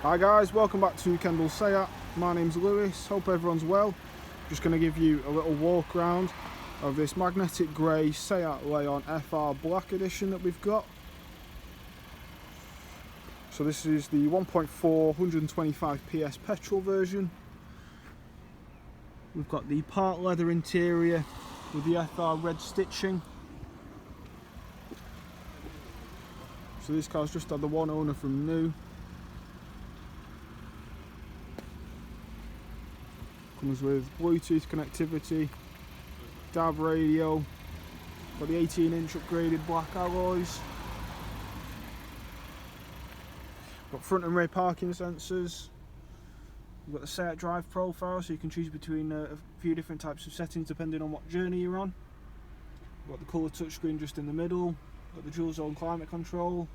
Hi guys, welcome back to Kendal SEAT. My name's Lewis, hope everyone's well. Just going to give you a little walk around of this magnetic grey SEAT Leon FR Black Edition that we've got. So this is the 1.4 125 PS petrol version. We've got the part leather interior with the FR red stitching. So this car's just had the one owner from new. Comes with Bluetooth connectivity, DAB radio, got the 18-inch upgraded black alloys, got front and rear parking sensors. We've got the SEAT drive profile, so you can choose between a few different types of settings depending on what journey you're on. We've got the colour touchscreen just in the middle, got the dual zone climate control.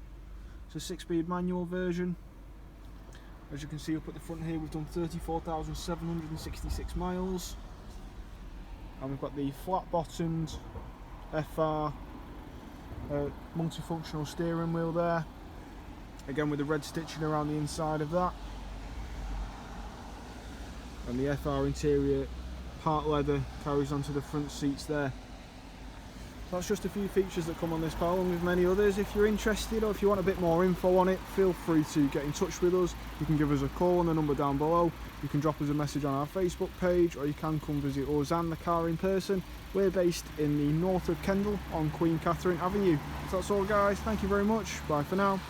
It's a 6-speed manual version. As you can see up at the front here, we've done 34,766 miles. And we've got the flat bottomed FR multifunctional steering wheel there. Again with the red stitching around the inside of that. And the FR interior part leather carries onto the front seats there. So that's just a few features that come on this car, along with many others. If you're interested or if you want a bit more info on it, feel free to get in touch with us. You can give us a call on the number down below. You can drop us a message on our Facebook page, or you can come visit us and the car in person. We're based in the north of Kendal on Queen Katherine Avenue. So that's all guys, thank you very much, bye for now.